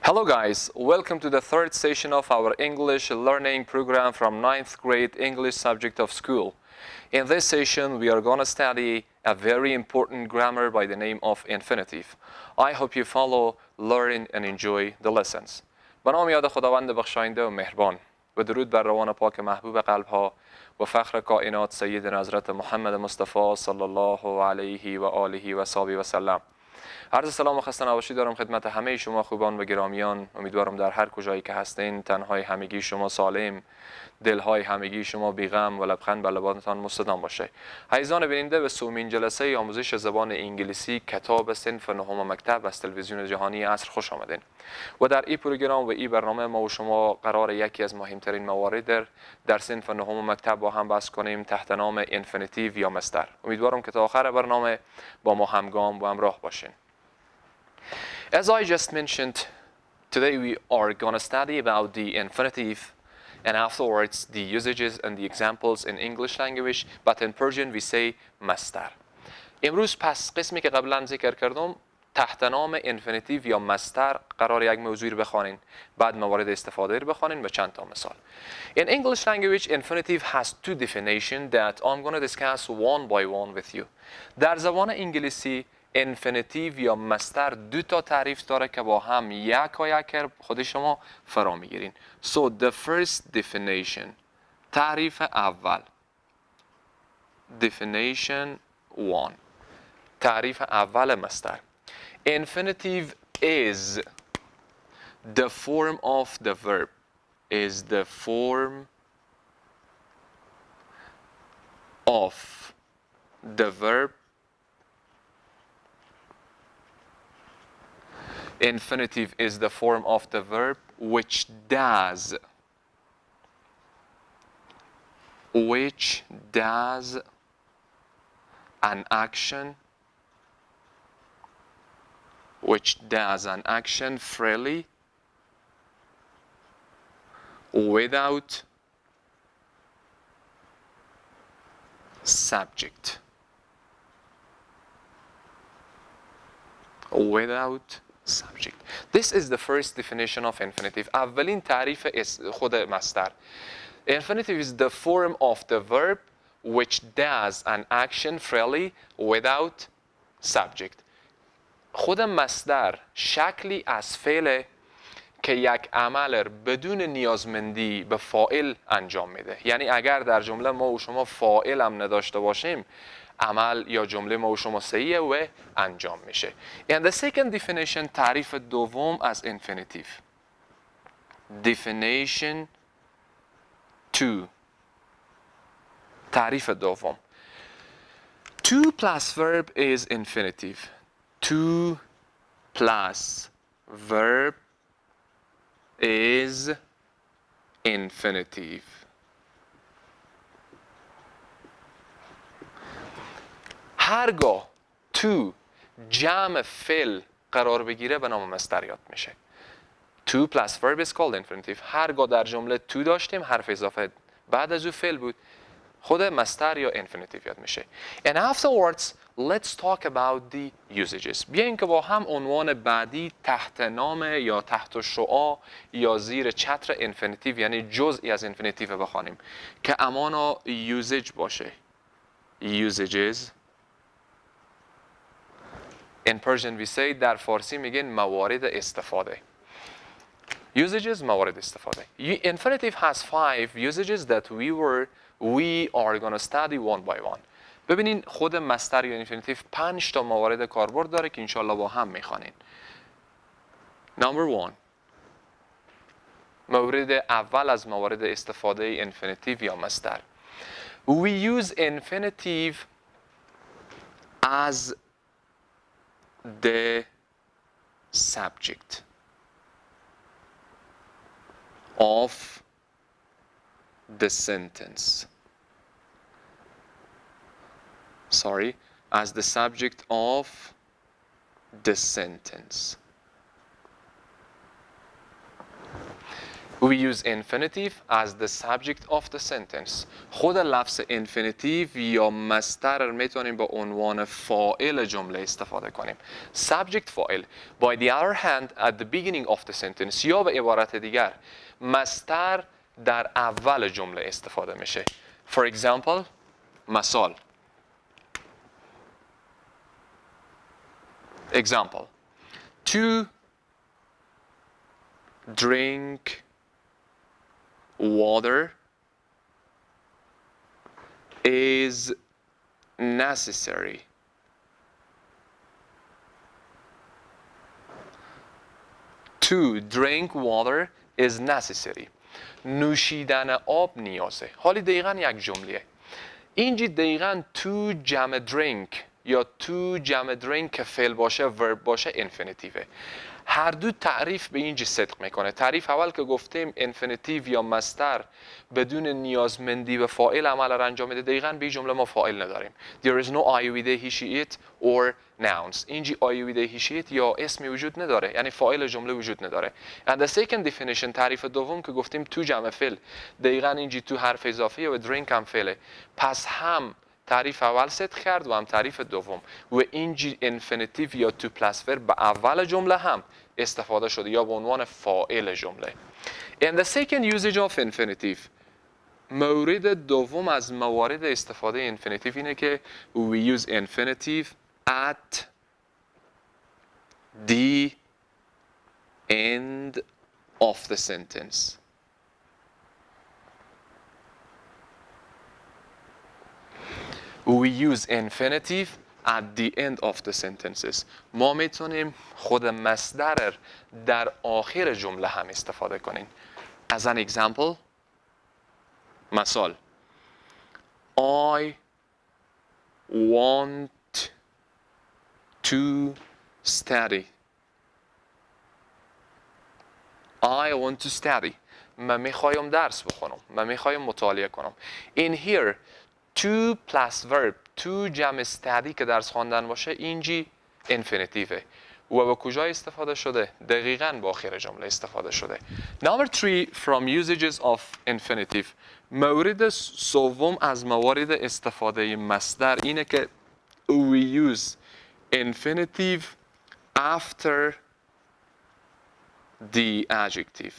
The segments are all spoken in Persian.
Hello guys, welcome to the third session of our English learning program from 9th grade English subject of school. In this session we are going to study a very important grammar by the name of infinitive. I hope you follow, learn and enjoy the lessons. به نام یاد خداوند بخشاینده و مهربان و درود بر روان پاک محبوب قلب ها و فخر کائنات سید حضرت محمد مصطفی صلی الله علیه و آله و صحبه و سلم. عرض سلام و خسته نباشی دارم خدمت همه شما خوبان و گرامیان. امیدوارم در هر کجایی که هستین تنهای همگی شما سالم، دلهای همگی شما بیغم و لبخند بر لبانتان مستدام باشه. عزیزان بیننده، به سومین جلسه آموزش زبان انگلیسی کتاب صنف نهم مکتب از تلویزیون جهانی عصر خوش آمدین. و در این پروگرام و این برنامه ما و شما قرار یکی از مهمترین موارد در صنف نهم مکتب با هم بحث کنیم تحت نام انفینیتیو یا مصدر. امیدوارم که تا آخر برنامه با ما همگام و همراه باشین. As I just mentioned, today we are going to study about the infinitive and afterwards the usages and the examples in English language, but in Persian we say مصدر. امروز پس قسمی که قبلا ذکر کردم تحت نام infinitive یا مصدر قرار یک موضوع رو بخوانین، بعد موارد استفاده رو بخوانین و چند تا مثال. In English language infinitive has two definitions that I'm going to discuss one by one with you. در زبان انگلیسی infinitive یا مصدر دو تا تعریف داره که با هم یک خود شما فرا میگیرین. So the first definition، تعریف اول، definition one، تعریف اول مصدر. Infinitive is the form of the verb، is the form of the verb. Infinitive is the form of the verb which does an action freely without subject. Subject. This is the first definition of infinitive. اولین تعریف خود مصدر. Infinitive is the form of the verb which does an action freely without subject. خود مصدر شکلی از فعل که یک عمل بدون نیازمندی به فاعل انجام میده. یعنی اگر در جمله ما و شما فاعل هم نداشته باشیم، عمل یا جمله ما و شما صحیحه و انجام میشه. And the second definition، تعریف دوم از infinitive. Definition 2، تعریف دوم. To plus verb is infinitive. To plus verb is infinitive. هرگاه تو جمع فعل قرار بگیره به نام مصدر یاد میشه. To plus verb is called infinitive. هرگاه در جمله تو داشتیم، حرف اضافه بعد از او فعل بود، خود مصدر یا infinitive یاد میشه. And afterwards let's talk about the usages. بیاین که با هم عنوان بعدی تحت نام یا تحت شعاع یا زیر چتر infinitive یعنی جزئی از infinitive بخوانیم که امانا usage باشه. Usages. In Persian we say، در فارسی میگن موارد استفاده. Usages، موارد استفاده. Infinitive has 5 usages that we are going to study one by one. ببینین خود مصدر یا infinitive 5 تا موارد کاربرد داره که انشالله با هم میخوانین. Number 1، مورد اول از موارد استفاده infinitive یا مصدر. We use infinitive as the subject of the sentence. As the subject of the sentence. We use infinitive as the subject of the sentence. خود لفظ infinitive یا مصدر میتونیم به عنوان فاعل جمله استفاده کنیم. Subject فاعل. By the other hand, at the beginning of the sentence یا به عبارت دیگر مصدر در اول جمله استفاده میشه. For example, مثال. Example. To drink water is necessary. To drink water is necessary. نوشیدن آب نیازه. حالی دقیقاً یک جمله. اینجا دقیقاً تو جمع drink یا تو جمع drink که فعل باشه verb باشه infinitive. هر دو تعریف به اینجا صدق میکنه. تعریف اول که گفتیم infinitive یا مصدر بدون نیازمندی به فاعل عمل را انجام میده، دقیقاً به این جمله ما فاعل نداریم. There is no I with he she it or nouns. اینجا I with he she it یا اسمی وجود نداره، یعنی فاعل جمله وجود نداره. And the second definition تعریف دوم که گفتیم تو جمع فعل، دقیقاً اینجا تو حرف اضافی و drink هم فعله. پس هم تعریف اول صدق کرد و هم تعریف دوم و اینجا infinitive یا to plus verb به اول جمله هم استفاده شده یا به عنوان فاعل جمله. And the second usage of infinitive، مورد دوم از موارد استفاده infinitive اینه که we use infinitive at the end of the sentence. We use infinitive at the end of the sentences. ما میتونیم خود مصدر در آخر جمله هم استفاده کنیم. As an example، مثال. I want to study. I want to study. من میخوایم درس بخونم. من میخوایم مطالعه کنم. In here to plus verb to جمع study که درس خواندن باشه اینجا infinitive و به کجا استفاده شده؟ دقیقاً با آخر جمله استفاده شده. Number 3 from usages of infinitive، مورد سوم از موارد استفاده مصدر اینه که we use infinitive after the adjective.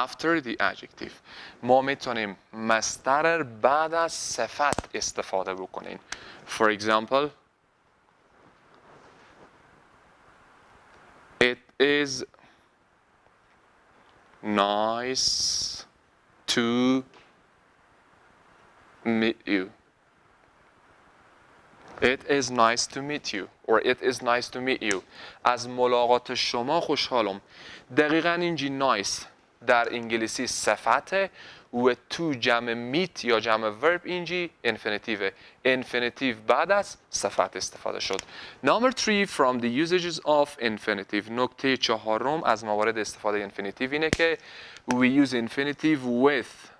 After the adjective ما میتونیم مصدر بعد از صفت استفاده بکنیم. For example، it is nice to meet you. It is nice to meet you or it is nice to meet you. از ملاقات شما خوشحالم. دقیقاً اینجا nice در انگلیسی صفته و تو جمع میت یا جمع ورب اینجا infinitive. infinitive بعد از صفت استفاده شد. Number 3 from the usages of infinitive، نکته چهارم از موارد استفاده infinitive اینه که we use infinitive with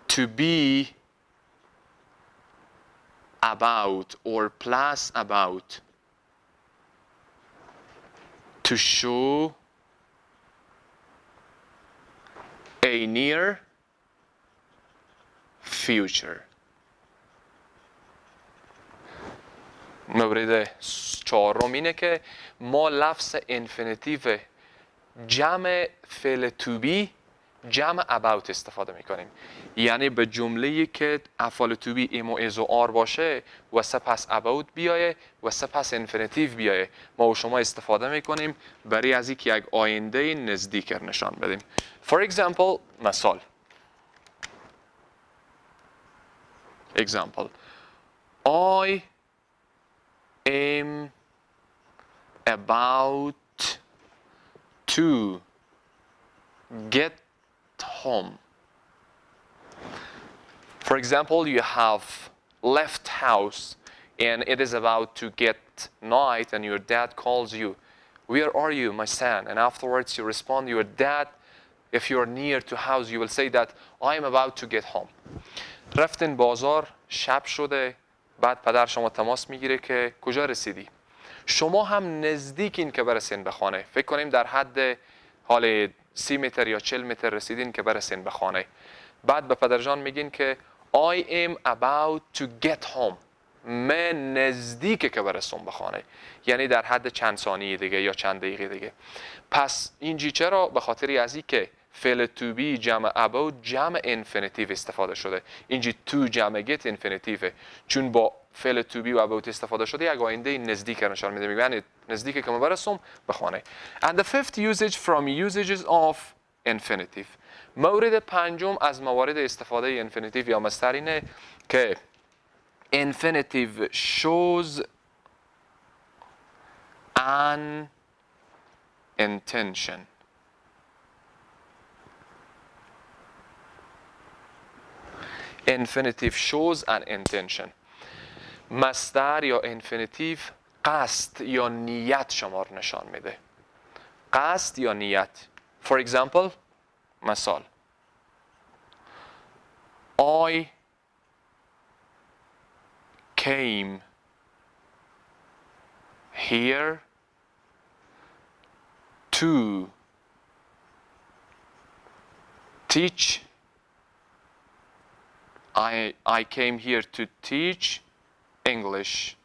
to be about or plus about to show a near future. مورد چهارم اینه که ما لفظ infinitive جمع فعل to be جمع about استفاده میکنیم. یعنی به جمله‌ای که افعال to be ام و از و آر باشه و سپس about بیایه و سپس infinitive بیایه ما و شما استفاده میکنیم برای از اینکه یک آینده نزدیک نشان بدیم. For example، مثال. Example، I am about to get home. For example, you have left house and it is about to get night and your dad calls you. Where are you, my son? And afterwards you respond, your dad, if you're near to house, you will say that I am about to get home. رفتین بازار، شب شده، بعد پدر شما تماس میگیره که کجا رسیدی؟ شما هم نزدیکین که برسین به خانه. فکر کنیم در حد حال 30 متر یا 40 متر رسیدین که برسین به خانه. بعد به پدرجان میگین که I am about to get home. من نزدیکه که برسم به خانه. یعنی در حد چند ثانیه دیگه یا چند دقیقه دیگه. پس اینجی چرا؟ به خاطر ازی که فعل to be جمع about جمع infinitive استفاده شده. اینجی to جمع get infinitive. چون با فعل to be و about استفاده شده یک آینده نزدیک نشان میده. میگن نزدیکه که من برسم به خانه. And the fifth usage from usages of infinitive. مورد پنجم از موارد استفاده infinitive یا مصدر اینه که infinitive shows an intention. Infinitive shows an intention. مصدر یا infinitive قصد یا نیت شما رو نشان میده. قصد یا نیت. For example, مثال I came here to teach. I came here to teach English.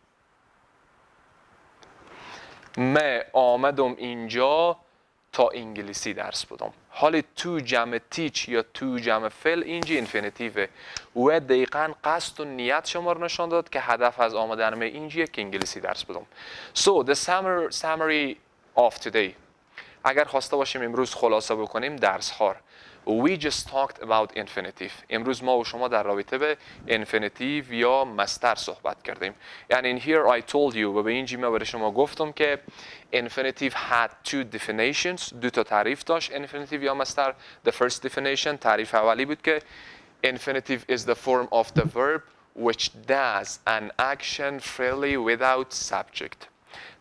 من آمدم اینجا تا انگلیسی درس بدم. حال تو جمع تیچ یا تو جمع فعل اینجا اینفینیتیوه و دقیقاً قصد و نیت شما رو نشان داد که هدف از آمدن من اینجا که انگلیسی درس بدم. So the summary of today. اگر خواسته باشیم امروز خلاصه بکنیم درس ها. We just talked about infinitive. امروز ما و شما در رابطه به infinitive یا مصدر صحبت کردیم. And in here I told you و به این جیمه برای شما گفتم که infinitive had two definitions. دو تا تعریف داشت infinitive یا مصدر. The first definition تعریف اولی بود که infinitive is the form of the verb which does an action freely without subject.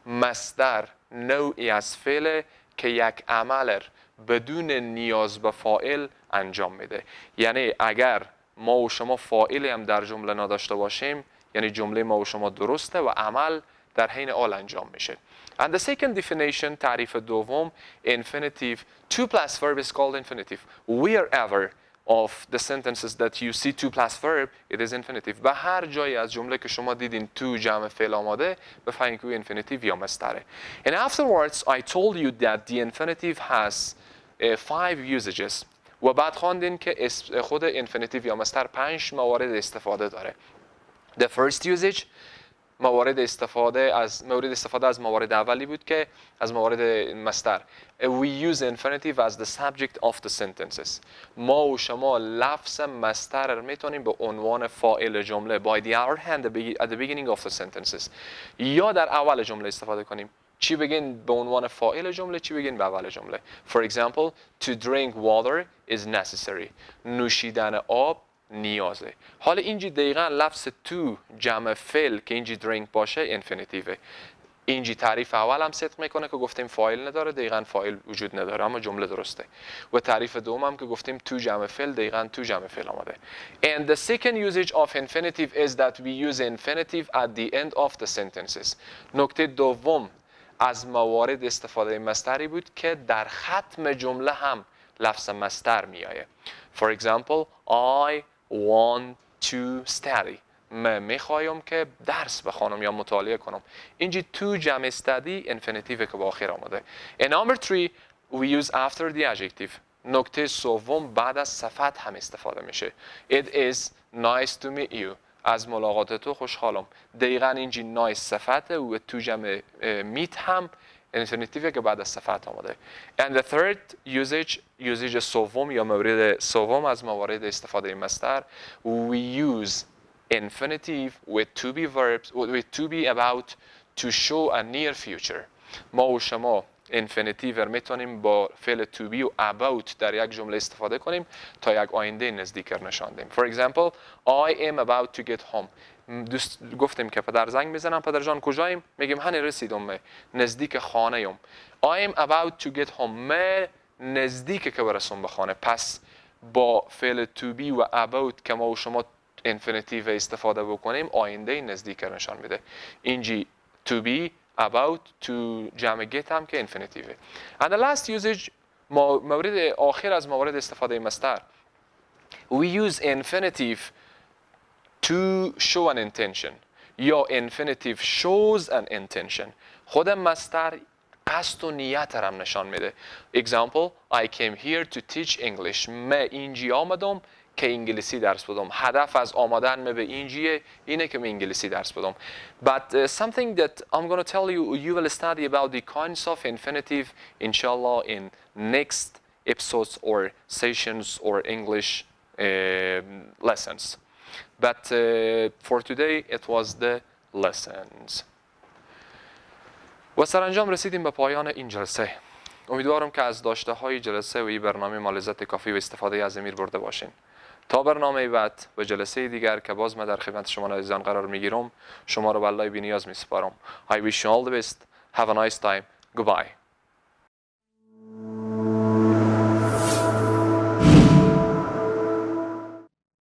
مصدر نوعی از فعل که یک عمل بدون نیاز به فاعل انجام میده. یعنی اگر ما و شما فاعلی هم در جمله نداشته باشیم یعنی جمله ما و شما درسته و عمل در حین حال انجام میشه. And the second definition تعریف دوم infinitive to plus verb is called infinitive. Wherever of the sentences that you see to plus verb it is infinitive. به هر جایی از جمله که شما دیدین to جمع فعل آماده بفهمید که infinitive یا مصدره. And afterwards I told you that the infinitive has 5 usages و بعد خواندین که خود infinitive یا مصدر 5 موارد استفاده داره. The first usage مورد استفاده از موارد اولی بود که از موارد مصدر. We use infinitive as the subject of the sentences. ما و شما لفظ مصدر رو میتونیم به عنوان فاعل جمله by the other hand at the beginning of the sentences یا در اول جمله استفاده کنیم. چی بگین به عنوان فاعل جمله چی بگین به اول جمله. For example, to drink water is necessary. نوشیدن آب نیازه. حالا اینجی دقیقا لفظ تو جمع فعل که اینجی drink باشه infinitive. اینجی تعریف اول هم صدق میکنه که گفتیم فاعل نداره دقیقا فاعل وجود نداره اما جمله درسته. و تعریف دوم هم که گفتیم تو جمع فعل دقیقا تو جمع فعل آمده. And the second usage of infinitive is that we use infinitive at the end of the sentences. نکته دوم از موارد استفاده مصدری بود که در ختم جمله هم لفظ مصدر میآید. For example, I want to study. من میخوایم که درس بخوانم یا مطالعه کنم. اینجا تو جمع study infinitive که با آخر آمده. And number 3 we use after the adjective. نکته سوم بعد از صفت هم استفاده میشه. It is nice to meet you. از ملاقات تو خوشحالم. دقیقاً اینجا nice صفته و تو جمع meet هم infinitive که بعد از صفت آمده. And the third usage سوم یا مورد سوم از موارد استفاده مصدر we use infinitive with to be verbs with to be about to show a near future. ما و شما infinitive میتونیم با فعل to be و about در یک جمله استفاده کنیم تا یک آینده نزدیک نشان دهیم. For example, I am about to get home. گفتیم که پدر زنگ میزنم پدر جان کجاییم؟ میگیم هنی رسیدم نزدیک خانه ایم. I am about to get home. من نزدیک که برسم به خانه. پس با فعل to be و about که ما و شما infinitive استفاده بکنیم آینده نزدیک نشان میده. اینجی to be about to جمع get هم که infinitive. And the last usage مورد آخر از موارد استفاده مصدر. We use infinitive to show an intention یا infinitive shows an intention. خود مصدر قصد و نیت را هم نشان میده. Example, I came here to teach English. من اینجا آمدم که انگلیسی درس بدم. هدف از آمدن من به اینجا اینه که من انگلیسی درس بدم. But something that I'm going to tell you, you will study about the kinds of infinitive, inshallah, in next episodes or sessions or English lessons. But for today, it was the lessons. و سرانجام رسیدیم به پایان این جلسه. امیدوارم که از داشته های جلسه و این برنامه ما لذت کافی و استفاده از امیر برده باشین. تا برنامه بعد و جلسه دیگر که باز من در خدمت شما عزیزان قرار میگیرم، شما رو به الله بی‌نیاز میسپارم. I wish you all the best. Have a nice time. Goodbye.